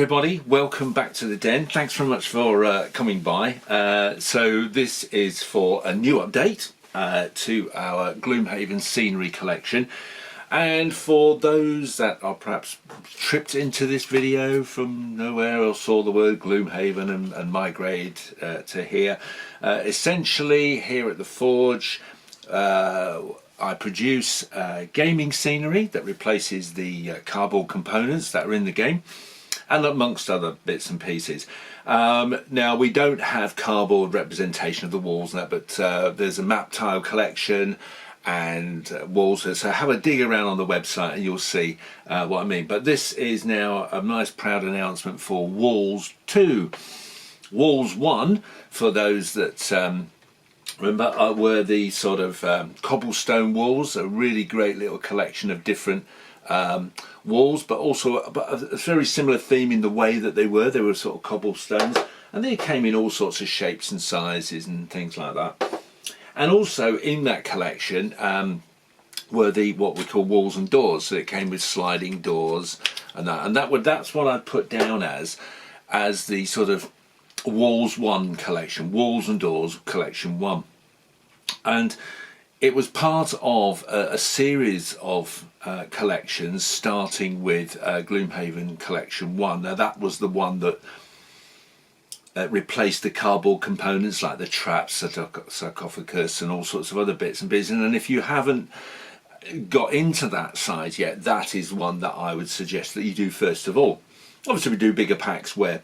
everybody, welcome back to the den. Thanks very much for coming by. So this is for a new update to our Gloomhaven scenery collection, and for those that are perhaps tripped into this video from nowhere or saw the word Gloomhaven and migrated to here, essentially here at the Forge I produce gaming scenery that replaces the cardboard components that are in the game, and amongst other bits and pieces. Now we don't have cardboard representation of the walls and that, but there's a map tile collection and walls, so have a dig around on the website and you'll see what I mean. But this is now a nice proud announcement for Walls 2. Walls 1, for those that remember, were the sort of cobblestone walls, a really great little collection of different walls, but also a very similar theme in the way that they were sort of cobblestones, and they came in all sorts of shapes and sizes and things like that. And also in that collection were the what we call walls and doors, so it came with sliding doors and that's what I put down as the sort of Walls 1 collection, Walls and Doors collection 1. And it was part of a series of collections, starting with Gloomhaven collection 1. Now that was the one that replaced the cardboard components like the traps, sarcophagus and all sorts of other bits and pieces. And if you haven't got into that side yet, that is one that I would suggest that you do first of all. Obviously we do bigger packs where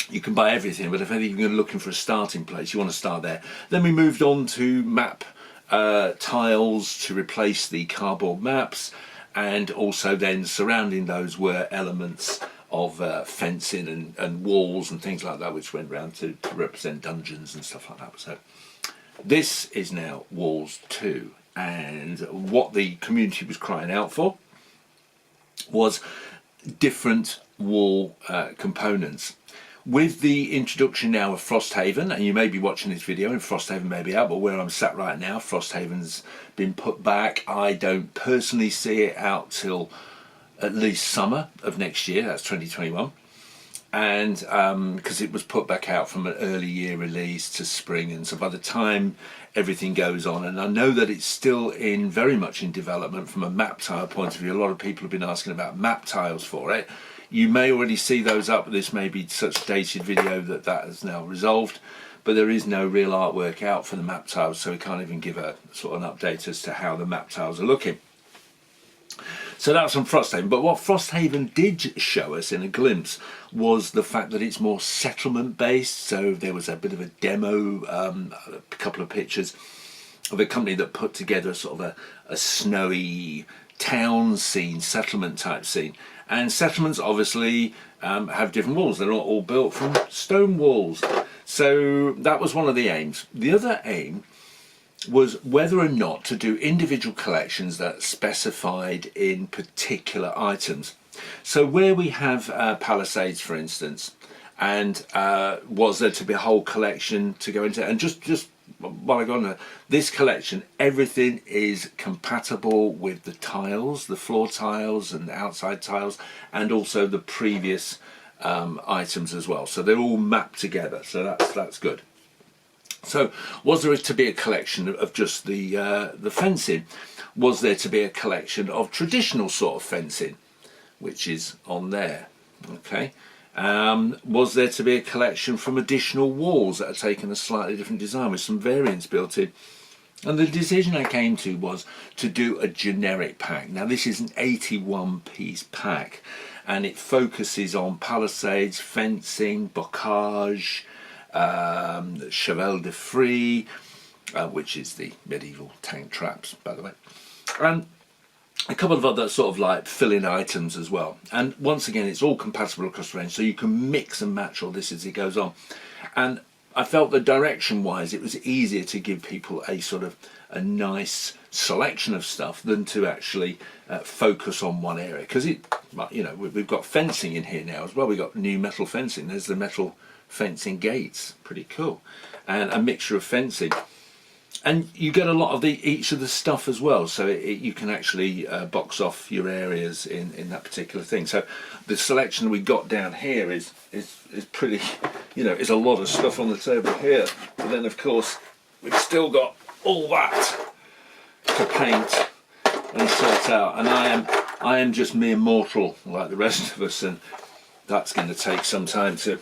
you can buy everything, but if you're looking for a starting place, you want to start there. Then we moved on to map tiles to replace the cardboard maps, and also then surrounding those were elements of fencing and walls and things like that, which went round to represent dungeons and stuff like that. So this is now Walls 2, and what the community was crying out for was different wall components. With the introduction now of Frosthaven, and you may be watching this video and Frosthaven may be out, but where I'm sat right now, Frosthaven's been put back. I don't personally see it out till at least summer of next year, that's 2021. And because it was put back out from an early year release to spring, and so by the time everything goes on, and I know that it's still very much in development from a map tile point of view. A lot of people have been asking about map tiles for it. You may already see those up, but this may be such dated video that is now resolved, but there is no real artwork out for the map tiles, so we can't even give a sort of an update as to how the map tiles are looking. So that's on Frosthaven, but what Frosthaven did show us in a glimpse was the fact that it's more settlement based. So there was a bit of a demo, a couple of pictures of a company that put together sort of a snowy town scene, settlement type scene. And settlements obviously have different walls. They're not all built from stone walls. So that was one of the aims. The other aim was whether or not to do individual collections that specified in particular items. So where we have Palisades, for instance, and was there to be a whole collection to go into, and just while I go on there, this collection, everything is compatible with the tiles, the floor tiles and the outside tiles, and also the previous items as well. So they're all mapped together, so that's good. So was there to be a collection of just the fencing? Was there to be a collection of traditional sort of fencing, which is on there? Okay. Was there to be a collection from additional walls that are taken a slightly different design with some variants built in? And the decision I came to was to do a generic pack. Now this is an 81 piece pack, and it focuses on palisades, fencing, bocage, cheval de frise, which is the medieval tank traps, by the way, and a couple of other sort of like fill-in items as well. And once again, it's all compatible across the range, so you can mix and match all this as it goes on. And I felt that direction wise it was easier to give people a sort of a nice selection of stuff than to actually focus on one area, because we've got fencing in here now as well. We've got new metal fencing. There's the metal fencing gates, pretty cool, and a mixture of fencing. and you get a lot of each of the stuff as well, so you can actually box off your areas in that particular thing. So the selection we got down here is pretty, you know, is a lot of stuff on the table here. But then of course we've still got all that to paint and sort out, and I am just mere mortal like the rest of us, and that's going to take some time to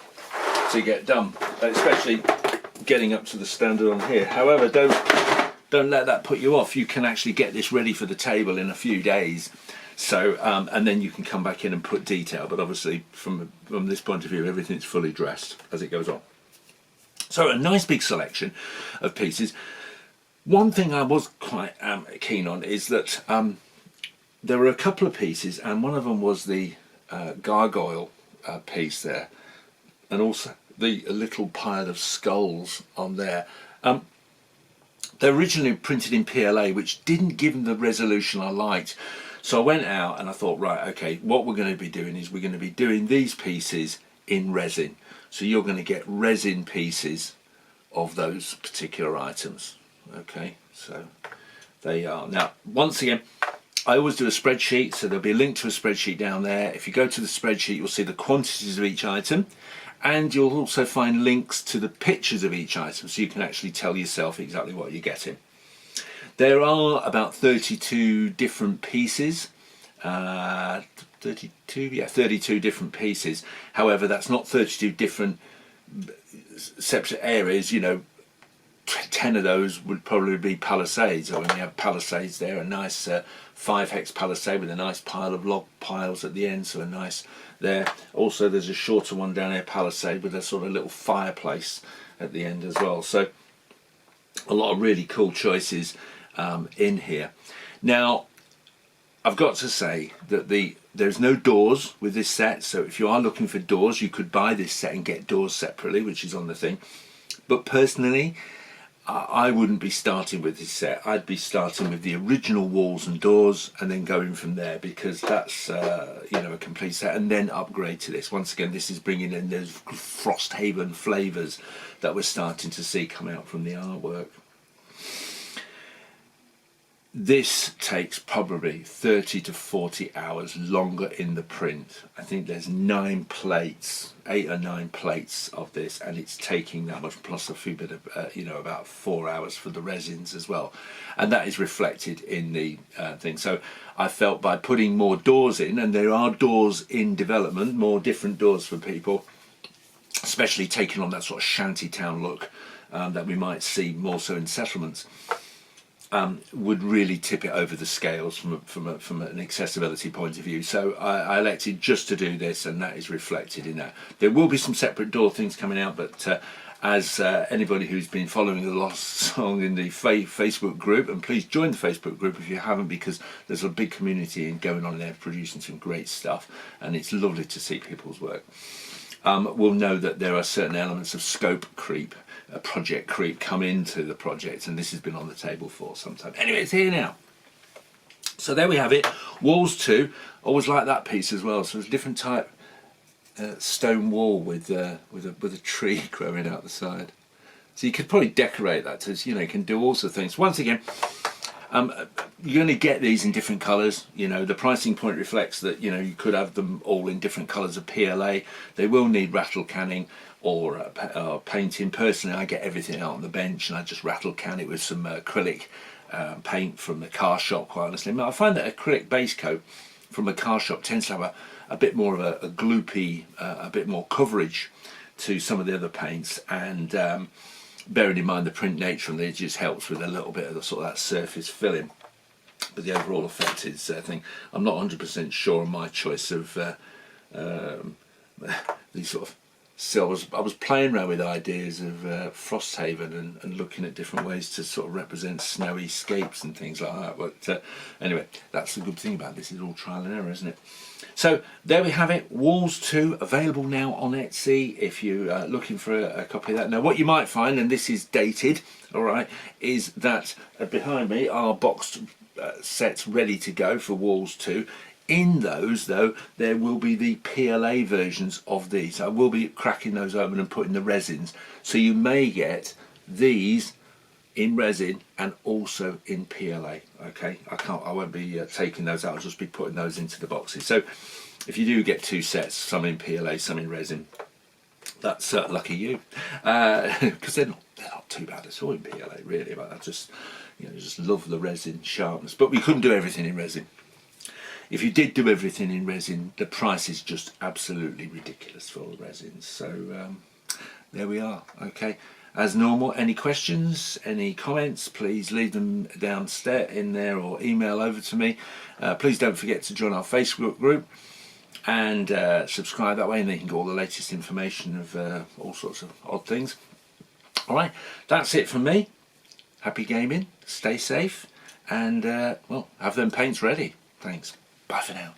get done, especially getting up to the standard on here. However, don't let that put you off. You can actually get this ready for the table in a few days, so and then you can come back in and put detail, but obviously from this point of view everything's fully dressed as it goes on. So a nice big selection of pieces. One thing I was quite keen on is that there were a couple of pieces, and one of them was the gargoyle piece there, and also the little pile of skulls on there. They're originally printed in PLA, which didn't give them the resolution I liked. So I went out and I thought, right, okay, what we're going to be doing is we're going to be doing these pieces in resin. So you're going to get resin pieces of those particular items. Okay, so they are. Now, once again, I always do a spreadsheet, so there'll be a link to a spreadsheet down there. If you go to the spreadsheet, you'll see the quantities of each item, and you'll also find links to the pictures of each item, so you can actually tell yourself exactly what you're getting. There are about 32 different pieces. 32, yeah, 32 different pieces. However, that's not 32 different separate areas. You know, 10 of those would probably be palisades. So when you have palisades there, a nice 5-hex palisade with a nice pile of log piles at the end, so a nice there. Also there's a shorter one down here, palisade, with a sort of little fireplace at the end as well. So a lot of really cool choices in here. Now I've got to say that there's no doors with this set, so if you are looking for doors, you could buy this set and get doors separately, which is on the thing. But personally, I wouldn't be starting with this set. I'd be starting with the original walls and doors and then going from there, because that's you know, a complete set, and then upgrade to this. Once again, this is bringing in those Frosthaven flavours that we're starting to see come out from the artwork. This takes probably 30 to 40 hours longer in the print. I think there's 9 plates, 8 or 9 plates of this, and it's taking that much, plus a few bit of, you know, about 4 hours for the resins as well. And that is reflected in the thing. So I felt by putting more doors in, and there are doors in development, more different doors for people, especially taking on that sort of shantytown look that we might see more so in settlements. Would really tip it over the scales from an accessibility point of view. So I elected just to do this, and that is reflected in that. There will be some separate door things coming out, but as anybody who's been following the Lost Song in the Facebook group, and please join the Facebook group if you haven't, because there's a big community going on there producing some great stuff, and it's lovely to see people's work. Will know that there are certain elements of scope creep, project creep, come into the project, and this has been on the table for some time. Anyway, it's here now. So there we have it. Walls 2. Always like that piece as well. So it's a different type stone wall with a tree growing out the side. So you could probably decorate that to, you know, you can do all sorts of things. Once again, you're going to get these in different colours. You know, the pricing point reflects that, you know, you could have them all in different colours of PLA. They will need rattle canning or painting. Personally, I get everything out on the bench and I just rattle can it with some acrylic paint from the car shop, quite honestly. I find that acrylic base coat from a car shop tends to have a bit more of a gloopy, a bit more coverage to some of the other paints, and bearing in mind the print nature, and it just helps with a little bit of the sort of that surface filling. But the overall effect is, I think, I'm not 100% sure on my choice of these sort of. So I was playing around with ideas of Frosthaven and looking at different ways to sort of represent snowy scapes and things like that. But anyway, that's the good thing about this, it's all trial and error, isn't it? So there we have it, Walls 2, available now on Etsy if you're looking for a copy of that. Now what you might find, and this is dated, alright, is that behind me are boxed sets ready to go for Walls 2. In those, though, there will be the PLA versions of these. I will be cracking those open and putting the resins. So you may get these in resin and also in PLA. Okay, I won't be taking those out. I'll just be putting those into the boxes. So if you do get 2 sets, some in PLA, some in resin, that's lucky you, because they're not too bad at all in PLA really. But I just just love the resin sharpness. But we couldn't do everything in resin. If you did do everything in resin, the price is just absolutely ridiculous for the resins. So there we are. Okay. As normal, any questions, any comments, please leave them downstairs in there or email over to me. Please don't forget to join our Facebook group and subscribe that way, and then you can get all the latest information of all sorts of odd things. Alright, that's it from me. Happy gaming, stay safe, and well, have them paints ready. Thanks. Bye for now.